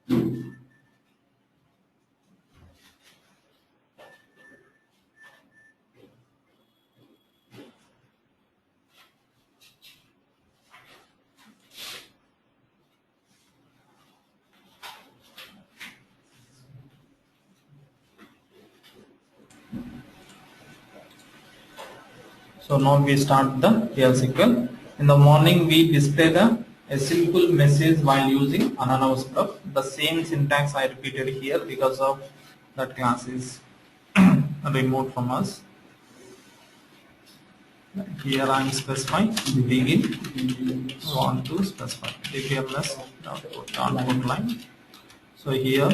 So now we start the PL SQL. In the morning we display a simple message while using anonymous bluff. The same syntax I repeated here because of that class is removed from us. Here I am specifying begin. I want to specify dbms output line. So here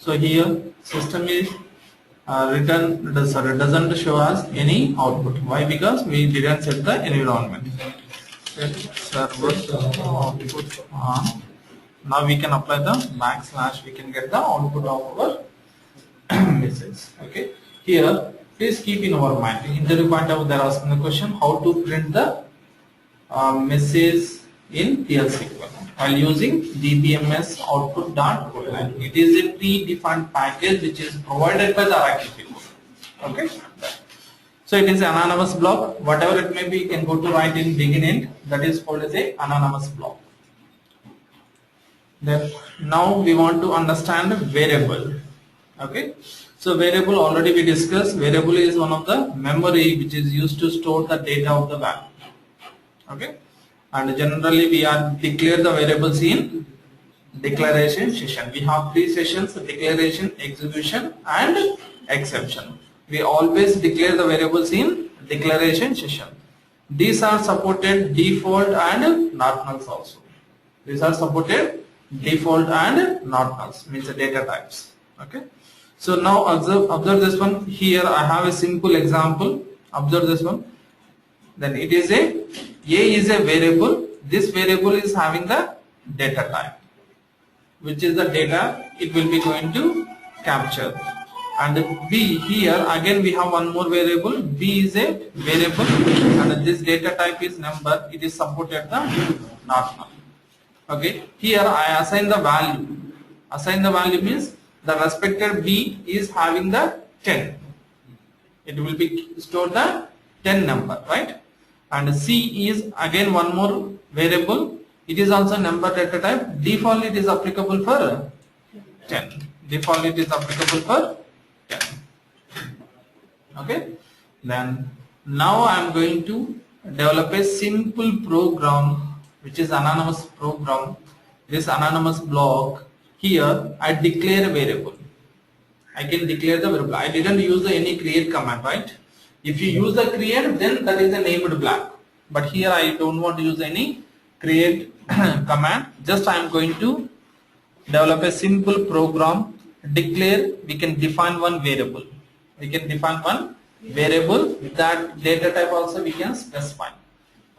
so here system is doesn't show us any output. Why? Because we didn't set the environment. Set server output on. Now we can apply the /. We can get the output of our message. Okay. Here, please keep in our mind. Interview point of they're asking the question how to print the message in PL SQL while using dbms output.putline. It is a predefined package which is provided by the Oracle people. Okay. So it is an anonymous block. Whatever it may be, you can go to write in begin end. That is called as a anonymous block. Then now we want to understand variable. Okay. So variable already we discussed. Variable is one of the memory which is used to store the data of the value. Okay. And generally we are declare the variables in declaration session. We have 3 sessions: declaration, execution, and exception. We always declare the variables in declaration session. These are supported default and not nulls also. These are supported default and not nulls, means the data types. Okay. So now observe this one. Here I have a simple example. Observe this one. Then it is a is a variable. This variable is having the data type, which is the data it will be going to capture. And B, here again we have one more variable. B is a variable and this data type is number. It is supported the not null. Okay. Here I assign the value. Assign the value means the respected B is having the 10. It will be stored the 10 number, right? And C is again one more variable. It is also number data type. Default it is applicable for 10. Default it is applicable for 10. Okay. Then now I am going to develop a simple program which is anonymous program. This anonymous block, here I declare a variable. I can declare the variable. I didn't use any create command, right? If you use the create, then that is a named block. But here I don't want to use any create command. Just I am going to develop a simple program. Declare. We can define one variable. We can define one variable. That data type also we can specify.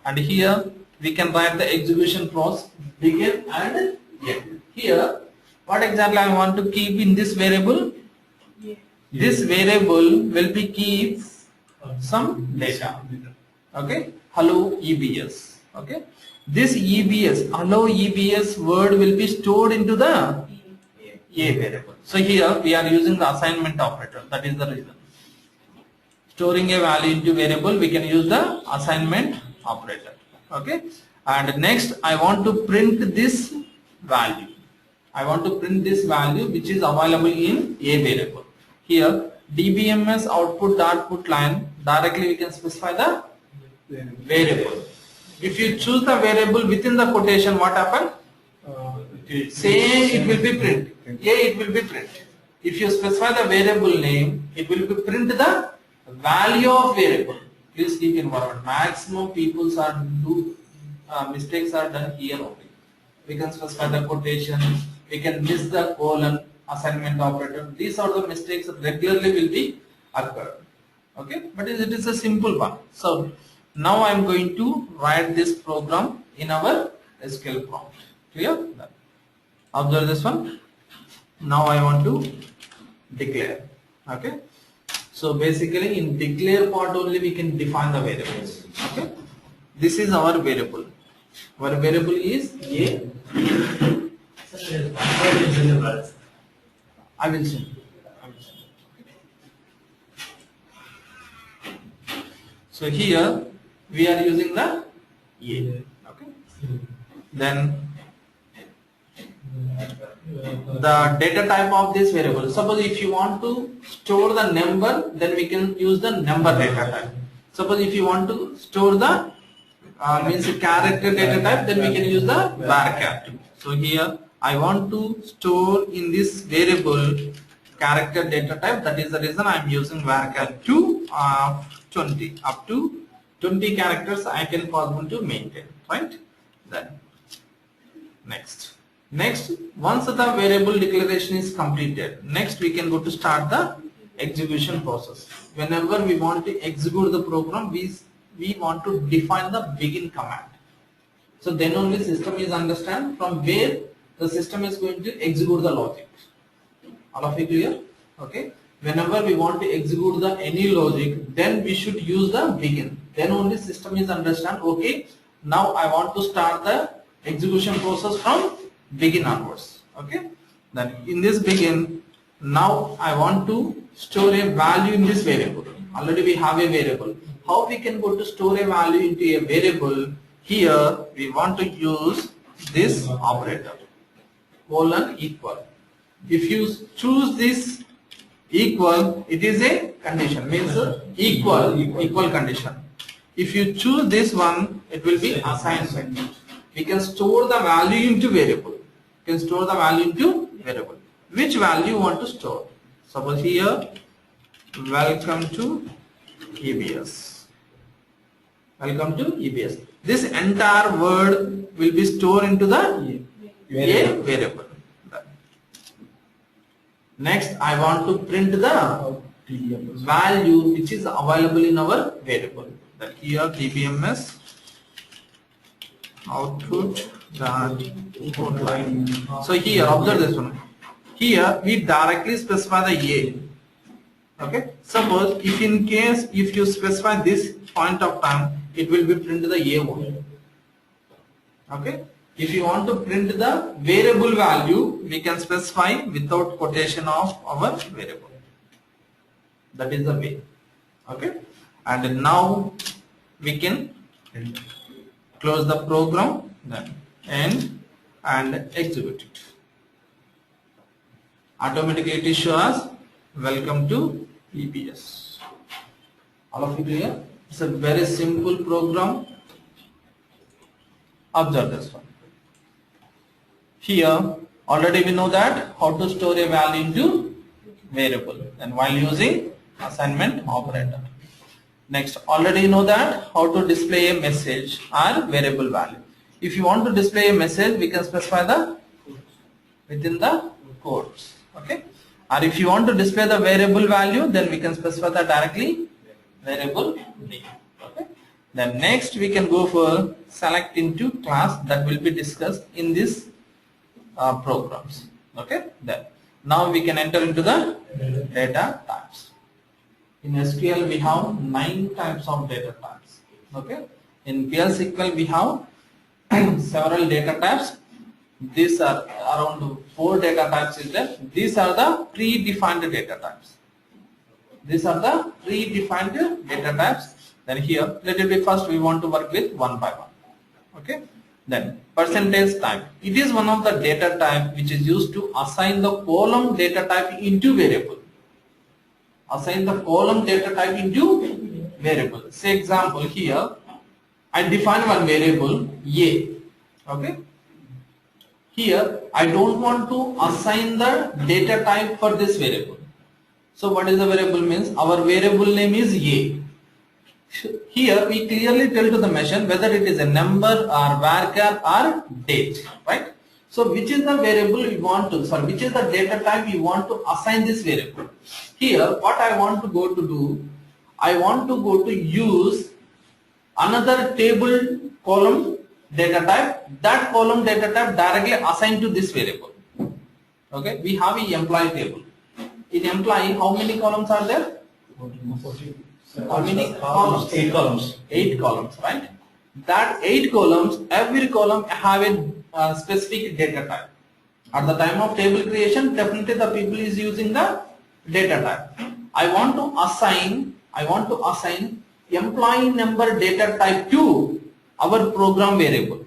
And here we can write the execution process begin and end. Here, what exactly I want to keep in this variable? This variable will be keep some data. Okay. Hello EBS. Okay. This EBS, hello EBS word will be stored into the A variable. So here we are using the assignment operator. That is the reason. Storing a value into variable, we can use the assignment operator. Okay. And next I want to print this value. I want to print this value which is available in A variable. Here dbms output.putline, directly we can specify the variable. If you choose the variable within the quotation, what happens? Say it will be print. A it will be print. If you specify the variable name, it will be print the value of variable. Please keep in mind, maximum people's are mistakes are done here only. We can specify the quotation, we can miss the colon, assignment operator. These are the mistakes that regularly will be occurred. Okay, but it is a simple one. So now I am going to write this program in our SQL prompt. Clear? Observe this one. Now I want to declare. Okay. So basically in declare part only we can define the variables. Okay, this is our variable. Our variable is A. I will send. So here we are using the A. Okay. Then the data type of this variable. Suppose if you want to store the number, then we can use the number data type. Suppose if you want to store the means character data type, then we can use the varchar. So here I want to store in this variable character data type. That is the reason I am using varchar2 of 20. Up to 20 characters I can possible to maintain. Right? Then next, once the variable declaration is completed, next we can go to start the execution process. Whenever we want to execute the program, we want to define the begin command. So then only system is understand from where the system is going to execute the logic. All of you clear? Okay. Whenever we want to execute the any logic, then we should use the begin. Then only system is understand. Okay. Now I want to start the execution process from begin onwards. Okay. Then in this begin, now I want to store a value in this variable. Already we have a variable. How we can go to store a value into a variable? Here we want to use this operator, colon equal. If you choose this equal, it is a condition, means equal condition. If you choose this one, it will be assignment. We can store the value into variable. You can store the value into variable. Which value you want to store? Suppose here, welcome to EBS. Welcome to EBS. This entire word will be stored into the A variable. Next, I want to print the value which is available in our variable. That here DBMS output that code line. So here observe this one. Here we directly specify the A. Okay. Suppose if in case if you specify this point of time, it will be print the A1. Okay. If you want to print the variable value, we can specify without quotation of our variable. That is the way. Okay. And now we can close the program, then end and execute it. Automatically it is show us welcome to EBS. All of you clear? It's a very simple program. Observe this one. Here already we know that how to store a value into variable, and while using assignment operator. Next, already you know that how to display a message or variable value. If you want to display a message, we can specify the within the codes. Okay. Or if you want to display the variable value, then we can specify that directly variable name. Okay. Then next we can go for select into class, that will be discussed in this programs. Okay. Then now we can enter into the data types. In SQL we have 9 types of data types. Okay. In PL SQL we have several data types. These are around 4 data types is there. These are the predefined data types. These are the predefined data types. Then here, let it be first we want to work with one by one. Okay. Then percentage type. It is one of the data type which is used to assign the column data type into variable. Assign the column data type into variable. Say example here, I define one variable A. Okay. Here I don't want to assign the data type for this variable. So what is the variable means? Our variable name is A. Here we clearly tell to the machine whether it is a number or varchar or date, right? So which is the variable we want to, sorry, which is the data type we want to assign this variable? Here what I want to go to do, I want to go to use another table column data type, that column data type directly assigned to this variable. Okay, we have an employee table. In employee, how many columns are there? How many columns? 8 columns. 8 columns, right? That 8 columns, every column have a specific data type. At the time of table creation, definitely the people is using the data type. I want to assign employee number data type to our program variable.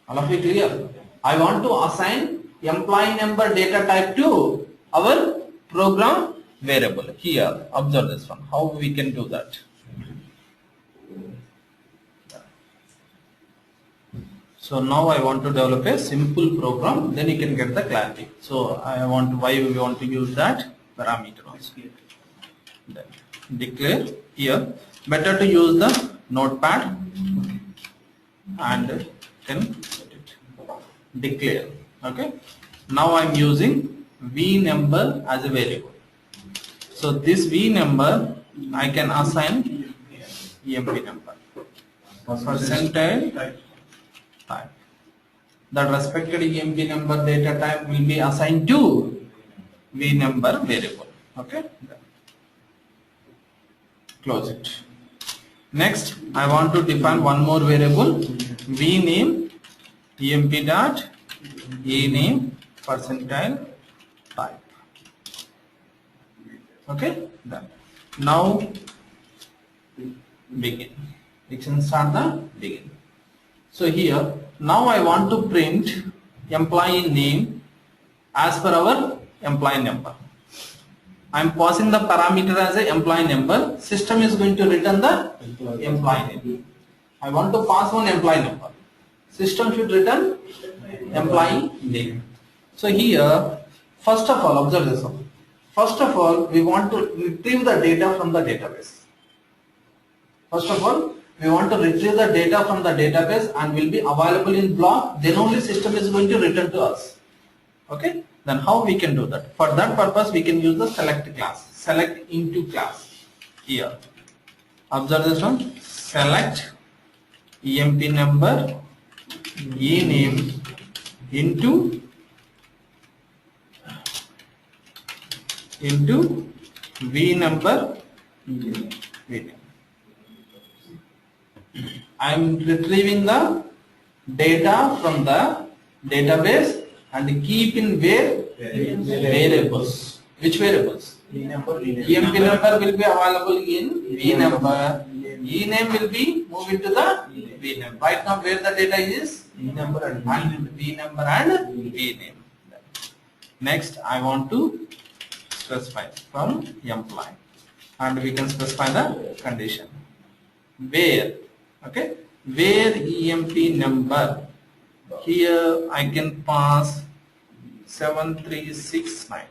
All of you clear? I want to assign employee number data type to our program variable. Here, observe this one. How we can do that? So now I want to develop a simple program, then you can get the clarity. So why we want to use that parameter also. Then declare here. Better to use the notepad and then declare. Okay. Now I am using v number as a variable. So this v number I can assign emp number. Percentile type. That respected emp number data type will be assigned to v number variable. Okay. Close it. Next, I want to define one more variable, v name emp dot e name percentile type. Okay. Done. Now begin. We can start the begin. So here, now I want to print employee name as per our employee number. I am passing the parameter as a employee number. System is going to return the employee name. I want to pass one employee number. System should return employee name. So here, first of all, observe this one. First of all, we want to retrieve the data from the database. First of all, we want to retrieve the data from the database and will be available in block. Then only system is going to return to us. Okay. Then how we can do that? For that purpose, we can use the select class. Select into class. Here. Observe this one. Select emp number e name into v number v name. I am retrieving the data from the database and keep in where? Variables. Which variables? emp number will be available in v number. E name will be moved into the v name. Right now where the data is? V number and v number and v name. Next I want to specify from employee and we can specify the condition. Where? Okay, where emp number, here I can pass 7369.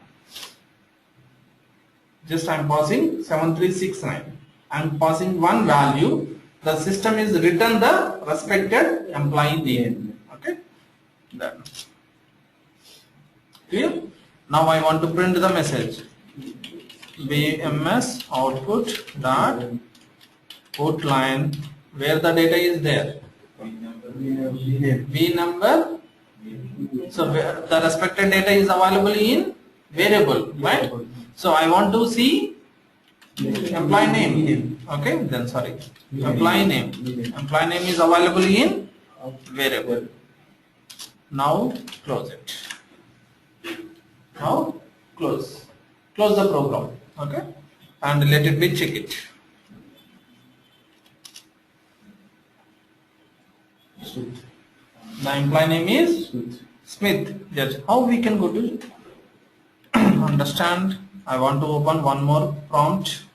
Just I am passing 7369. I am passing one value. The system is written the respected employee name. Okay, done. Clear? Now I want to print the message. BMS output dot put line. Where the data is there? V number. So the respected data is available in variable, right? So I want to see employee name. Okay, then sorry. Employee name. Employee name is available in variable. Now close it. Now close. Close the program. Okay, and let it be check it. The employee name is Smith. Just how we can go to understand. I want to open one more prompt.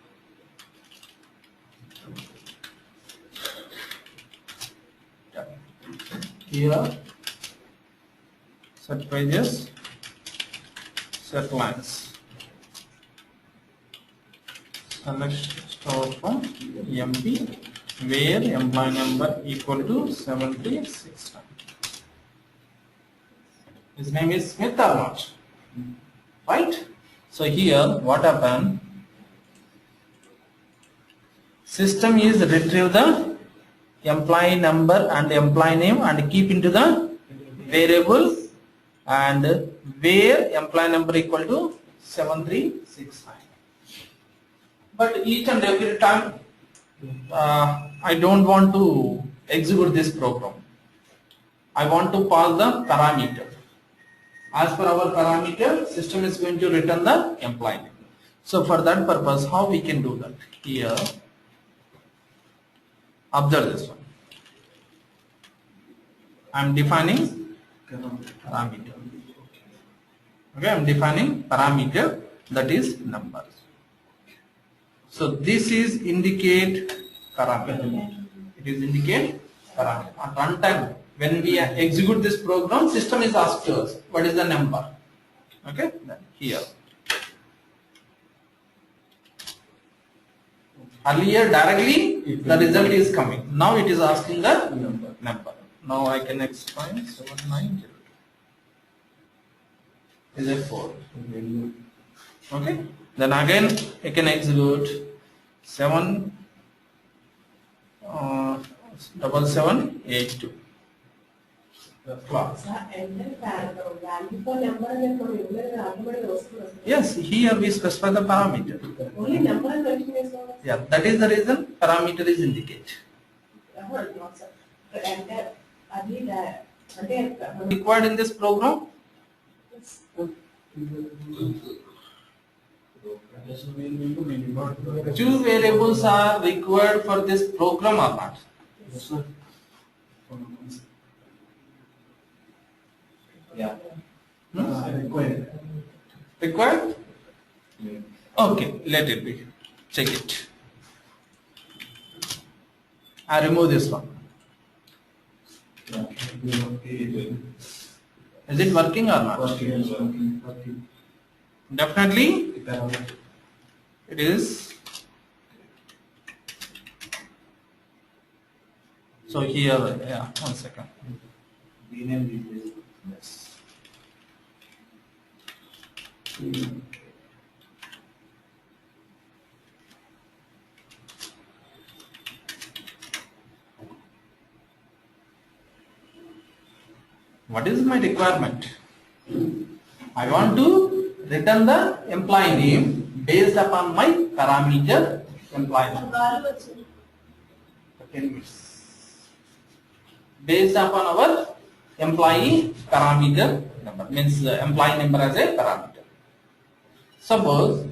Here, set pages, set lines. Select store from MP. Where employee number equal to 7369. His name is Smith or not? Right? So here what happened? System is retrieve the employee number and employee name and keep into the variable and where employee number equal to 7369. But each and every time I don't want to execute this program. I want to pass the parameter. As per our parameter, system is going to return the employee name. So for that purpose, how we can do that? Here, observe this one. I am defining parameter. Okay, I am defining parameter, that is numbers. So this is indicate parameter. It is indicate parameter. At runtime, when we execute this program, system is asked to us what is the number. Okay, then here. Earlier directly the result is coming. Now it is asking the number. Now I can explain 790. Is it 4? Okay. Then again I can execute 7782. Yes, here we specify the parameter. Only number and mention is Yeah, that is the reason parameter is indicate. Required in this program? Two variables are required for this program or not? Yeah. Required? Okay, let it be. Check it. I remove this one. Is it working or not? Definitely it is. So here, yeah, 1 second. Yes. What is my requirement? I want to return the employee name based upon my parameter employee name. 10 minutes. Based upon our employee parameter number, means employee number as a parameter. Suppose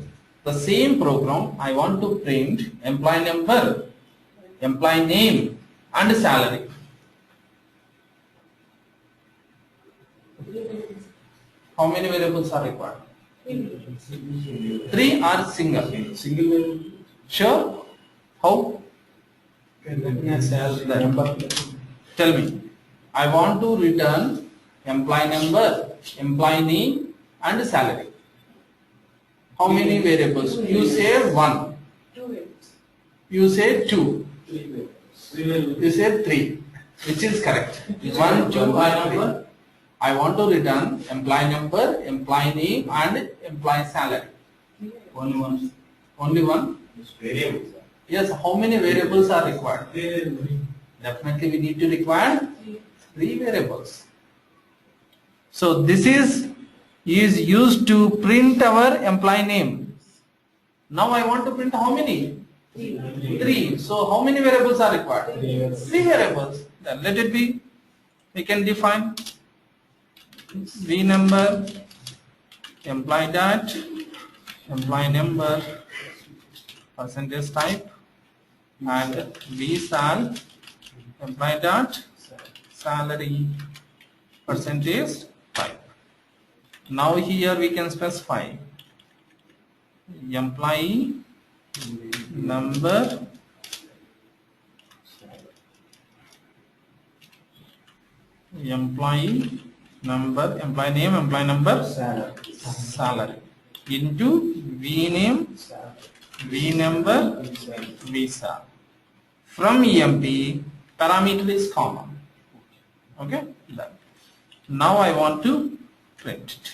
the same program I want to print employee number, employee name and salary. How many variables are required? 3 are single. Sure? How? Tell me. I want to return employee number, employee name and salary. How many variables? You say 1. You say 2. You say 3. Which is correct? 1, 2 or 3. I want to return employee number, employee name and employee salary. Only one. Only one? Variables. Yes, how many variables are required? Definitely we need to require 3 variables. So this is used to print our employee name. Now I want to print how many? 3. So how many variables are required? 3 variables. Then let it be. We can define V number, employee dot, employee number, percentage type, and V sal, employee dot, salary, percentage type. Now here we can specify employee number, employee number, employee name, employee number, salary into V name, V number, V sal. From EMP, parameter is common. Okay. Now I want to print it.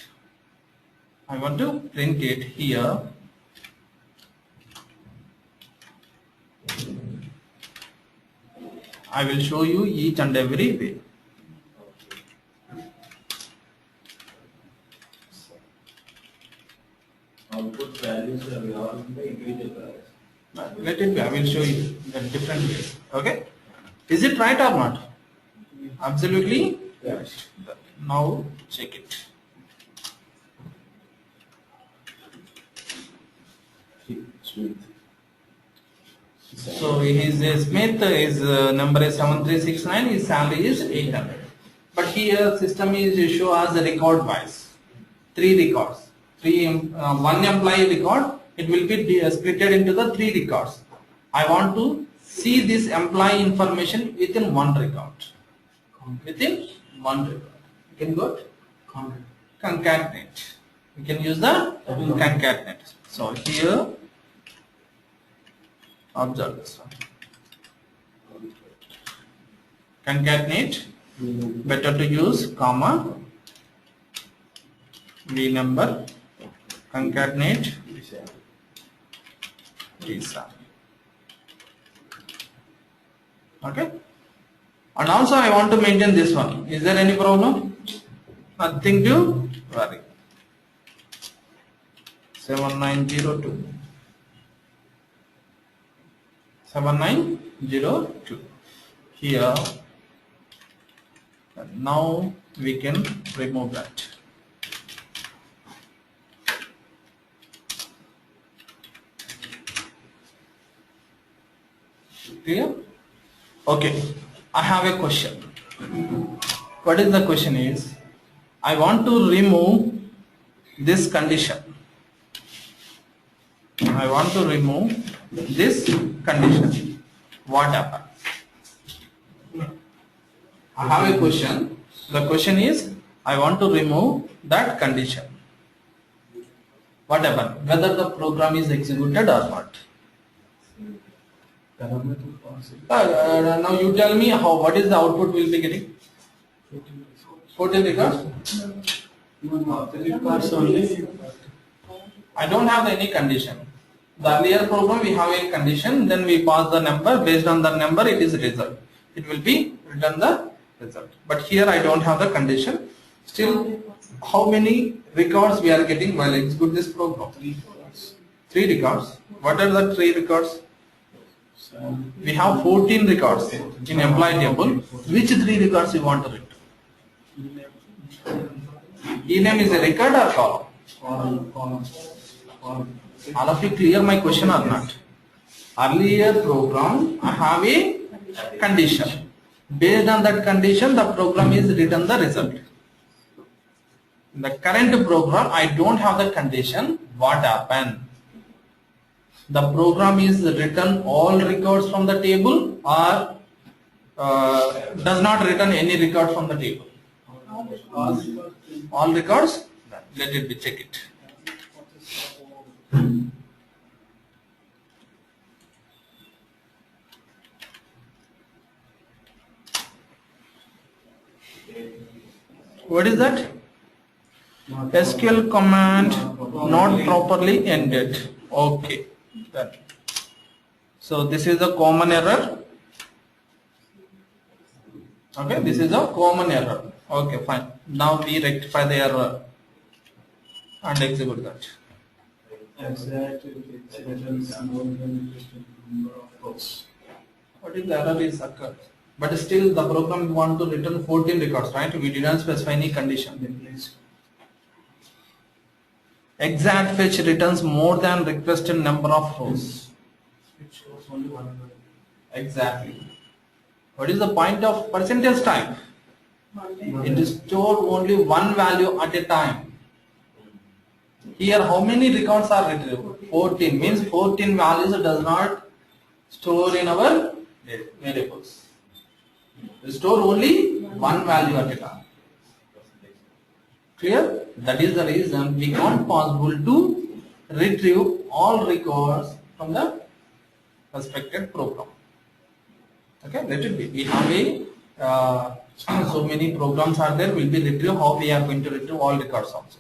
I want to print it here. I will show you each and every way. Output values are all in the individual values. let it be. I will show you the different ways. Okay. Is it right or not? Absolutely. Yes. Now check it. Smith. So his Smith, his number is 7369, his salary is 800. But here system is show as a record wise. 3 records. One employee record, it will be splitted into the 3 records. I want to see this employee information within 1 record. Within 1 record. You can go concatenate. You can use the concatenate. So here, observe this one. Concatenate. Better to use comma. V number. Concatenate. Visa. Okay. And also I want to maintain this one. Is there any problem? Nothing to worry. 7902. 7902. Here. Now we can remove that. Clear? Okay. I have a question. What is the question is, I want to remove this condition. I want to remove this condition. What happened? I have a question. The question is, I want to remove that condition. What happened? Whether the program is executed or not. Now you tell me how. What is the output we'll be getting? 14 records. I don't have any condition. The earlier program we have a condition, then we pass the number. Based on the number, it is result. It will be return the result. But here I don't have the condition. Still, how many records we are getting while execute this program? 3 records. What are the 3 records? We have 14 records in employee table. Which 3 records you want to return? E-name is a record or column? All of you clear my question or not? Earlier program, I have a condition. Based on that condition, the program is written the result. In the current program, I don't have the condition. What happened? The program is written all records from the table or does not return any record from the table? All records? Let it be, check it. What is that? SQL command not properly ended. Okay. Done. So this is a common error. Okay, this is a common error. Okay, fine. Now we rectify the error and execute that. What if the error is occurred? But still the program want to return 14 records, right? We didn't specify any condition. Exact fetch returns more than requested number of rows. Exactly. What is the point of percentage type? It is stored only one value at a time. Here how many records are retrieved? 14 means 14 values does not store in our variables. We store only one value at a time. Clear? That is the reason we can't possible to retrieve all records from the respected program. Okay, let it be. We have a so many programs are there. Will be retrieve how we are going to retrieve all records also.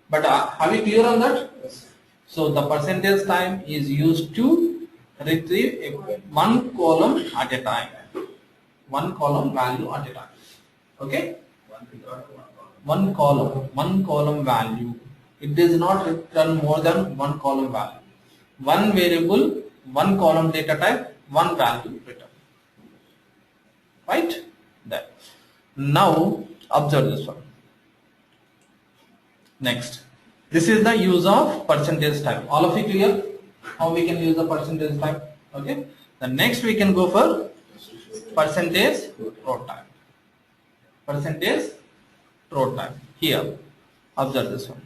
But are we clear on that? Yes. So the percentage time is used to retrieve one column at a time. One column value at a time. Okay? One column value. It does not return more than one column value. One variable one column data type, one value return. Right? There. Now observe this one. Next, this is the use of percentage type. All of you clear how we can use the percentage type? Okay. The next we can go for percentage row type. Percentage row type. Here, observe this one.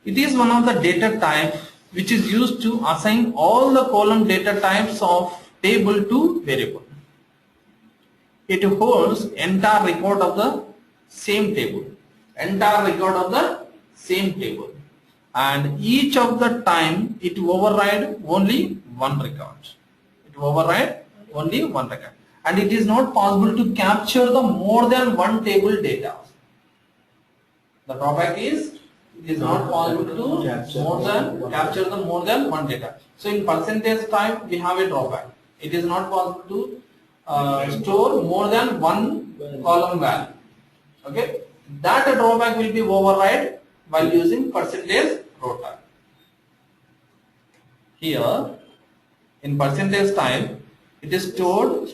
It is one of the data type which is used to assign all the column data types of table to variable. It holds entire record of the same table. Entire record of the same table. And each of the time it override only one record. It override only one record. And it is not possible to capture the more than one table data. The drawback is it is not possible to capture the more than one data. So in percentage type we have a drawback. It is not possible to store more than one column value. Okay, that drawback will be override while using percentage row type. Here in percentage type it is store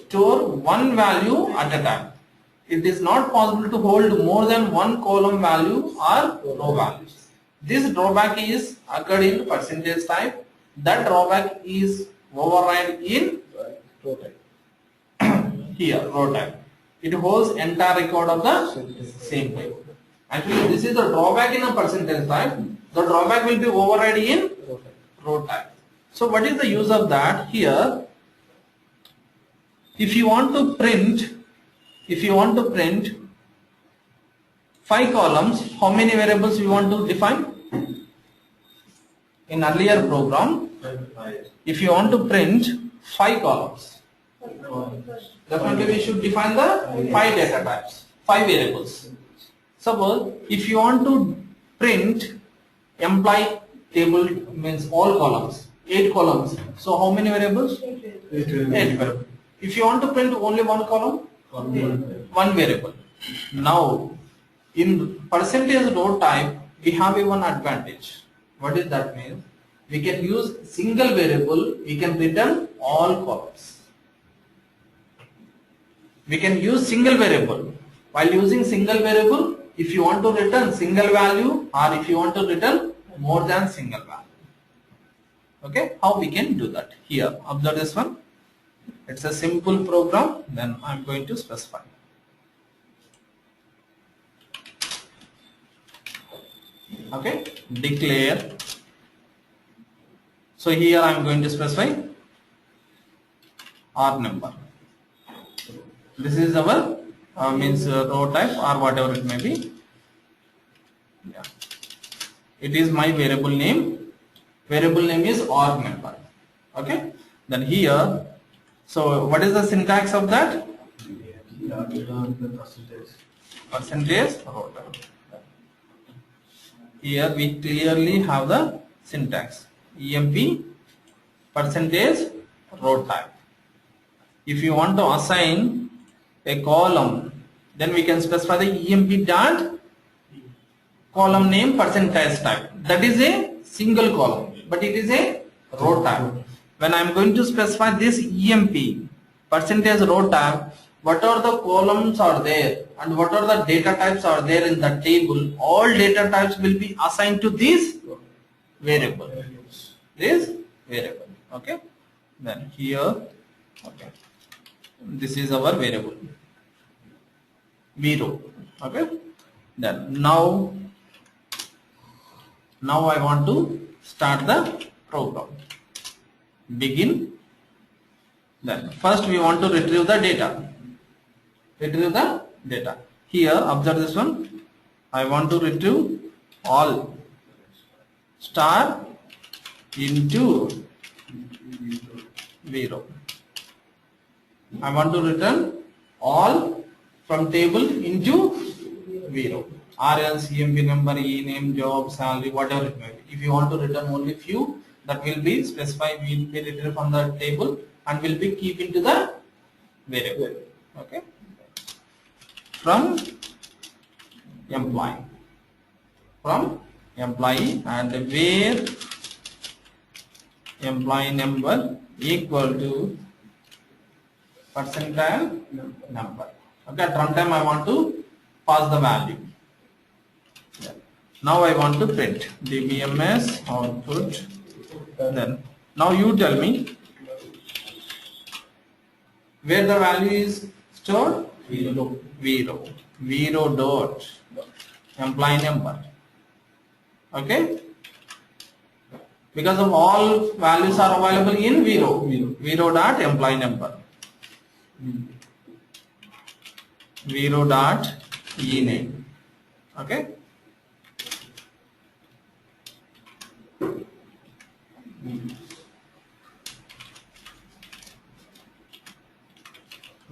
one value at a time. It is not possible to hold more than one column value or row values. This drawback is occurred in percentage type. That drawback is override in row type. Here row type. It holds entire record of the same table. Actually, this is the drawback in a percentage type. The drawback will be override in row type. So what is the use of that? Here, if you want to print 5 columns, how many variables you want to define? In earlier program, if you want to print 5 columns, definitely we should define the 5 data types, 5 variables. Suppose if you want to print employee table, means all columns, 8 columns. So how many variables? 8 variables. If you want to print only one column, one variable. Now in percentage row type we have a one advantage. What is that mean? We can use single variable, we can return all columns. We can use single variable. While using single variable, if you want to return single value or if you want to return more than single value. Okay, how we can do that? Here, observe this one. It's a simple program, then I'm going to specify. Okay, declare. So here I'm going to specify R number. This is our row type or whatever it may be. Yeah. It is my variable name. Variable name is R member. Okay. Then here, so what is the syntax of that? Percentage row type. Here we clearly have the syntax. EMP percentage row type. If you want to assign a column, then we can specify the EMP dot column name percentage type. That is a single column, but it is a row type. When I am going to specify this EMP percentage row type, what are the columns are there and what are the data types are there in the table, all data types will be assigned to this variable. This variable. Okay. Then here, okay, this is our variable B row. Okay. Then now I want to start the program. Begin. Then first we want to retrieve the data. Retrieve the data. Here, observe this one. I want to retrieve all star into 0. I want to return all from table into 0. RL, CMB number, E name, job, salary, whatever it may be. If you want to return only few, that will be specified, will be retrieved from the table and will be keep into the variable. Okay. From employee. From employee and where employee number equal to percentile number. Okay, at runtime I want to pass the value. Yeah. Now I want to print dbms output. Then now you tell me where the value is stored. Zero dot employee number. Okay, because of all values are available in zero dot employee number, zero dot e-name. Okay,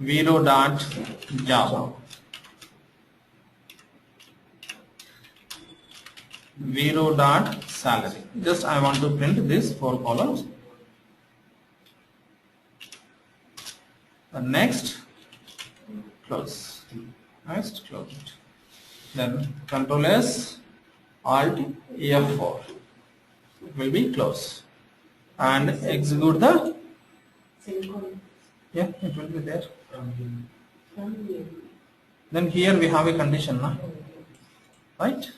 zero dot java, zero dot salary. Just I want to print this 4 columns. Next, close. Next, close it. Then Control S, Alt F4 will be close, and execute the. Yeah, it will be there. Then here we have a condition, na? Right?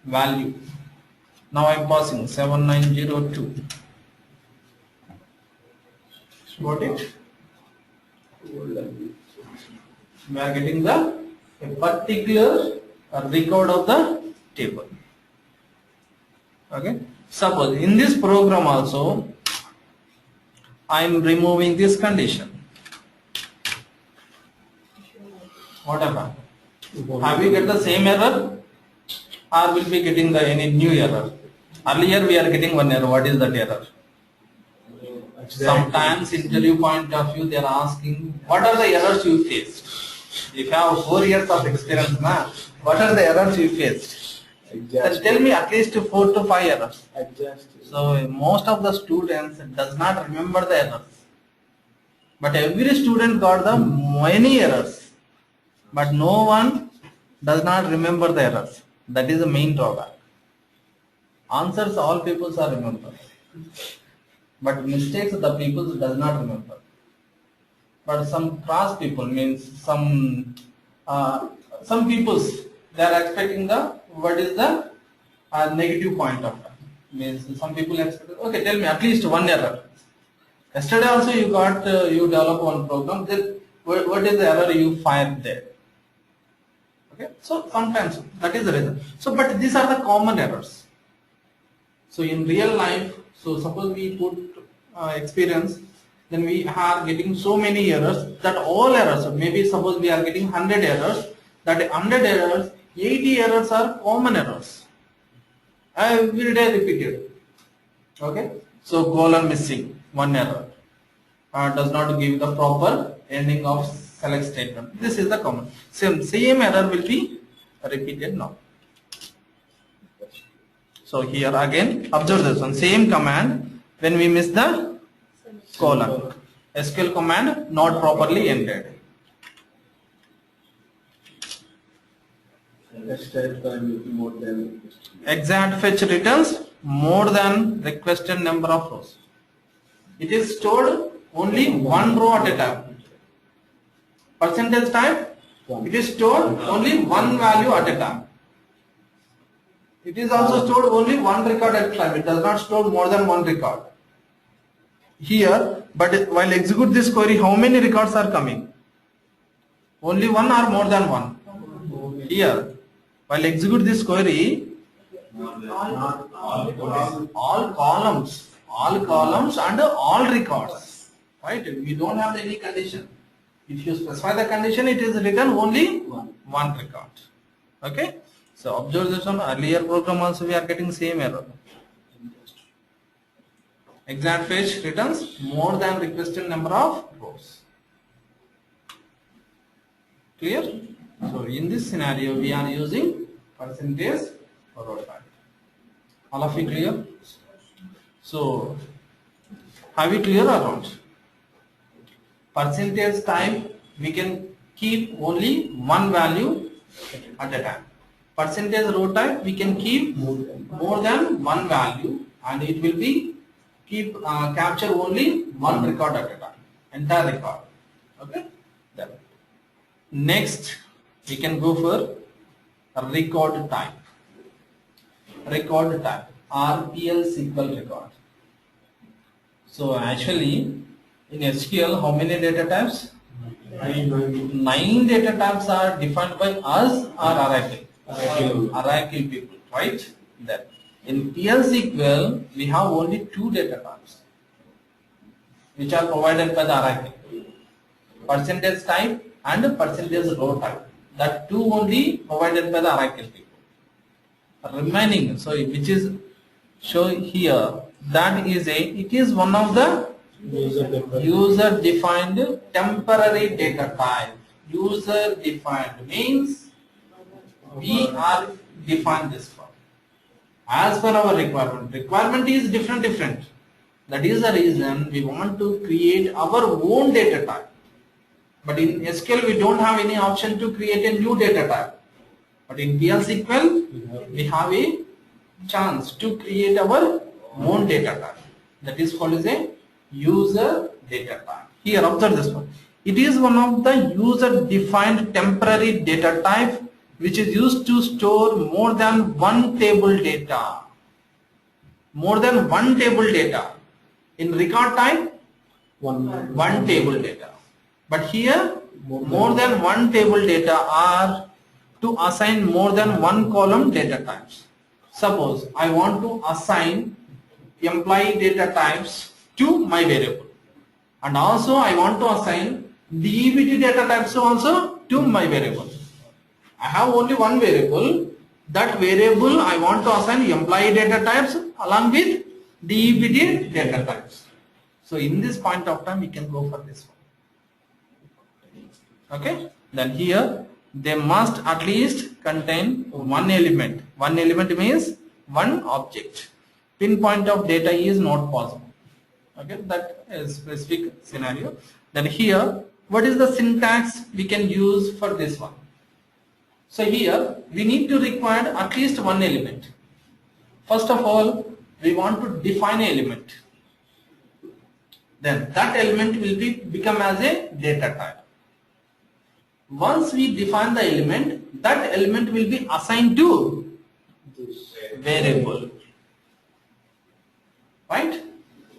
Value. Now I am passing 7902. Got it? We are getting a particular record of the table. Okay. Suppose in this program also I am removing this condition. What happened? Have we get the same error, or will be getting the any new error? Earlier we are getting one error. What is that error? Sometimes interview point of view they are asking, what are the errors you faced? If you have 4 years of experience now, what are the errors you faced? Tell me at least 4 to 5 errors. So most of the students does not remember the errors, but every student got the many errors, but no one does not remember the errors. That is the main drawback. Answers all people are remember, but mistakes the people does not remember. But some cross people means some peoples they are expecting the what is the negative point of time. Means some people expect, okay, tell me at least one error. Yesterday also you got you develop one program. Then what is the error you find there? Okay, so sometimes that is the reason. So, but these are the common errors. So in real life, so suppose we put experience, then we are getting so many errors that all errors, maybe suppose we are getting 100 errors, that 100 errors, 80 errors are common errors. Every day repeated. Okay, so colon missing, one error, does not give the proper ending of select statement. This is the common. Same error will be repeated now. So here again, observe this one. Same command, when we miss the colon, SQL command not properly ended. Exact fetch returns more than requested number of rows. It is stored only one row at a time. Percentage type, it is stored only one value at a time. It is also stored only one record at a time. It does not store more than one record. Here, but while execute this query, how many records are coming? Only one or more than one? Here, while execute this query, all columns and all records. Right? We don't have any condition. If you specify the condition, it is written only one record. Okay? So observe this one. Earlier program also we are getting same error. Exact fetch returns more than requested number of rows. Clear? So in this scenario we are using percentage forward type. All of you clear? So have we clear or not? Percentage type we can keep only one value at a time. percentage row type we can keep more than one value, and it will be capture only one record at a time, entire record. Okay. Then next we can go for a record type. Record type RPL SQL record. So actually in SQL how many data types? 9 data types are defined by us or Oracle people, right? Then in PL SQL we have only 2 data types which are provided by the Oracle: percentage type and percentage row type. That 2 only provided by the Oracle people. Remaining, so which is shown here, that is it is one of the user defined temporary data type. User defined means we are defined this one as per our requirement. Requirement is different. That is the reason we want to create our own data type. But in SQL we don't have any option to create a new data type. But in PL SQL we have a chance to create our own data type. That is called as a user data type. Here observe this one. It is one of the user defined temporary data type which is used to store more than one table data. More than one table data. In record type, one table data. But here more than one table data are to assign more than one column data types. Suppose I want to assign employee data types to my variable, and also I want to assign DBT data types also to my variable. I have only one variable. That variable I want to assign employee data types along with DBT data types. So in this point of time we can go for this one. Okay. Then here they must at least contain one element. One element means one object. Pinpoint of data is not possible. Okay, that is specific scenario. Then here, what is the syntax we can use for this one? So here we need to require at least one element. First of all, we want to define an element. Then that element will become as a data type. Once we define the element, that element will be assigned to variable. Right?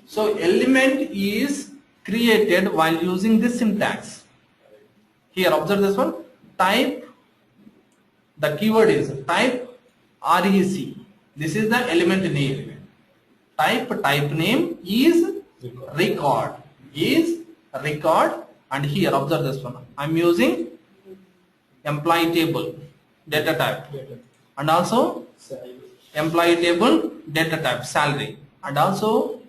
So element is created while using this syntax. Here observe this one. Type, the keyword is type REC. This is the element name. Type name is record. And here observe this one. I am using employee table data type, and also employee table data type salary, and also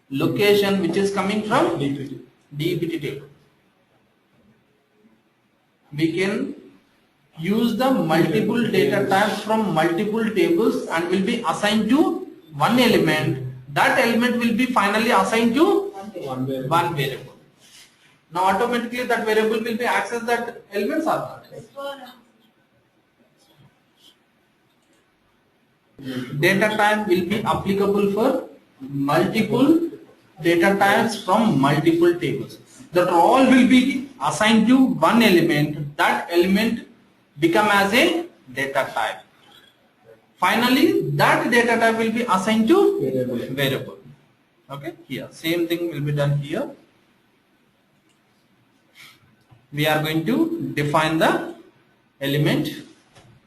location which is coming from DBT table. We can use the multiple data types from multiple tables and will be assigned to one element. That element will be finally assigned to one variable. Now automatically that variable will be accessed that elements are not. Data type will be applicable for multiple data types from multiple tables. That all will be assigned to one element. That element become as a data type. Finally, that data type will be assigned to variable. Okay, here same thing will be done here. We are going to define the element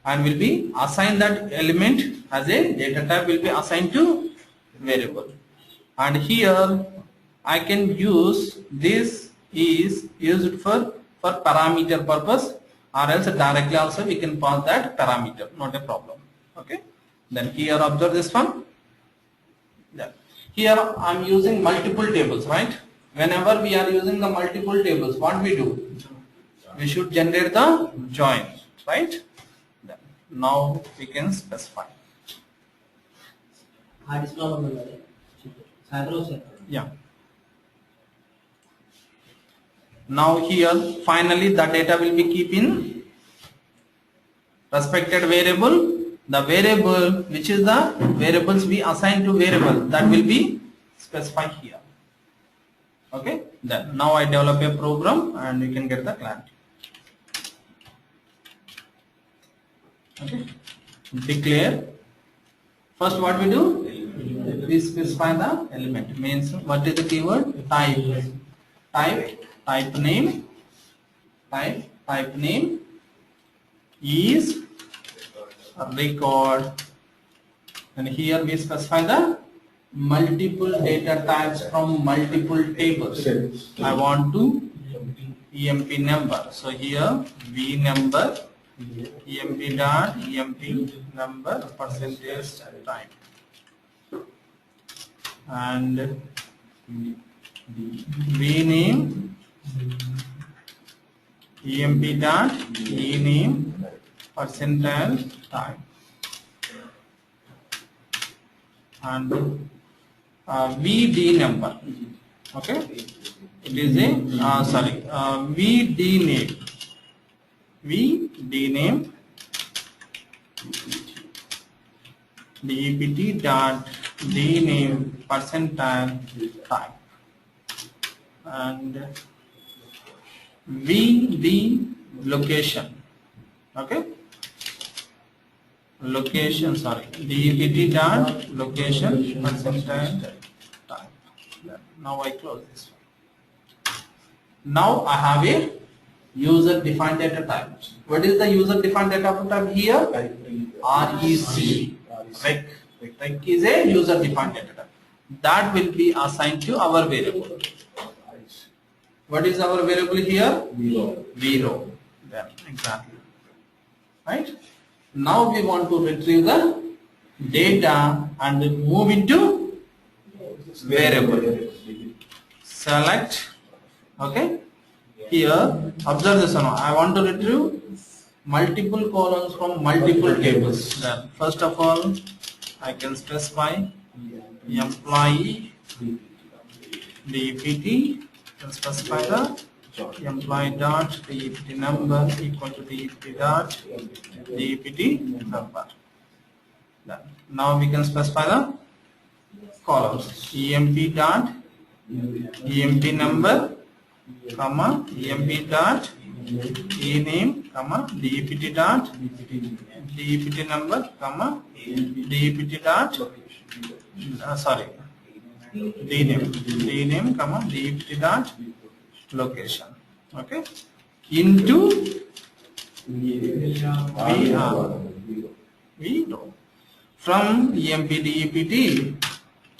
and will be assign that element as a data type will be assigned to variable. And here I can use this is used for parameter purpose, or else directly also we can pass that parameter, not a problem. Okay. Then here observe this one. Yeah. Here I am using multiple tables, right? Whenever we are using the multiple tables, what we do? We should generate the join, right? Then now we can specify. Yeah. Now here finally the data will be keep in respected variable, the variable which is the variables we assign to variable, that will be specified here. Okay, then now I develop a program and you can get the clarity. Okay, declare. First what we do, we specify the element, means what is the keyword, type name, type name is record, and here we specify the multiple data types from multiple tables. I want to emp number, so here v number, emp dot emp number percentage type, and v name emp dot e name percentile type, and vd number. Okay, it is a vd name dept dot d name percentile type, and vd location. Okay, location, dept dot location percentile type. Now I close this one. Now I have a user defined data type. What is the user defined data type here? REC. Rec is a user defined data type. That will be assigned to our variable. What is our variable here? Zero. Yeah, exactly. Right? Now we want to retrieve the data and move into variable. Select. Okay. Here, observe this one. I want to retrieve multiple columns from multiple tables. Then, first of all, I can specify employee DPT. Can specify the employee dot DPT number equal to DPT dot DPT number. Then, now we can specify the columns. EMP dot EMP number, comma EMP dot E name, comma DPT dot DPT number, comma DPT dot D name, comma DPT dot location. Okay, into V from EMP DEPT,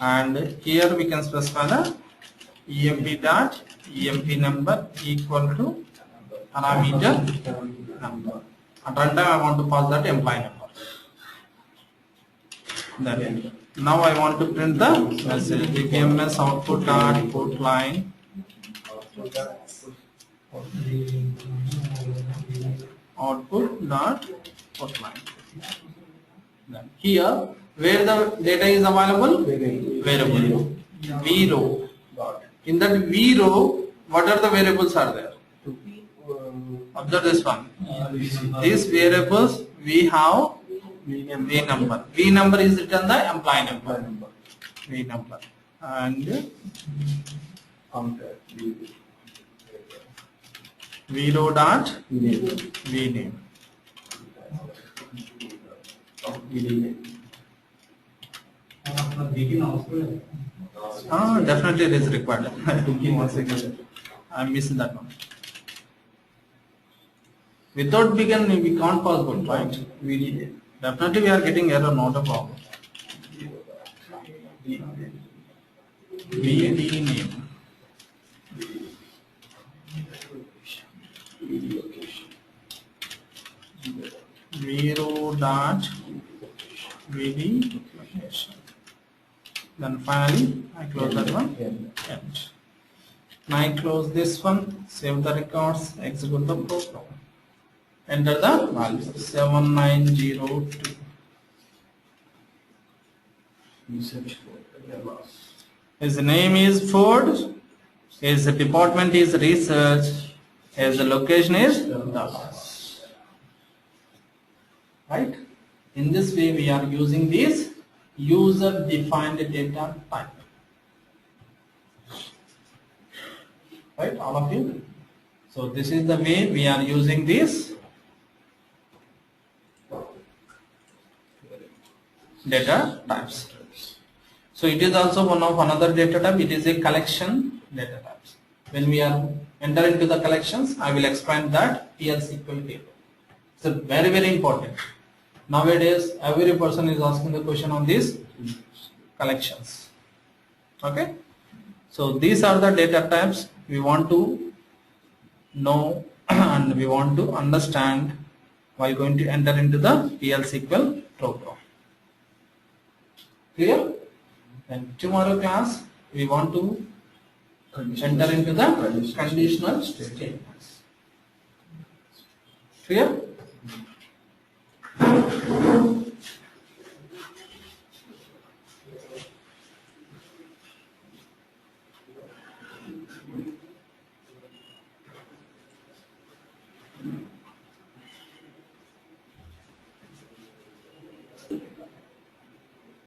and here we can specify the EMP dot EMP number equal to parameter number. At runtime I want to pass that employee number. Then now I want to print the message DPMS output dot put line output dot put line. Then here where the data is available, variable v row. In that v row, what are the variables are there? Observe this one. These variables we have v number. V number is written the employee number. V number and v row dot v name. Definitely it is required. I'm missing that one. Without begin we can't possible, right? Definitely we are getting error, not a problem. VD name. Zero dot VD location. Then finally I close that one. End. Now I close this one, save the records, execute the program. Enter the value 7902. His name is Ford. His department is research. His location is Dallas. right? In this way we are using this user defined data type, right, all of you? So this is the way we are using this data types. So it is also one of another data type. It is a collection data types. When we are enter into the collections, I will explain that PL SQL table. It's a very important. Nowadays, every person is asking the question on these collections. Okay. So these are the data types we want to know and we want to understand while going to enter into the PL SQL program. Clear? And tomorrow class we want to enter into the conditional statements. Clear?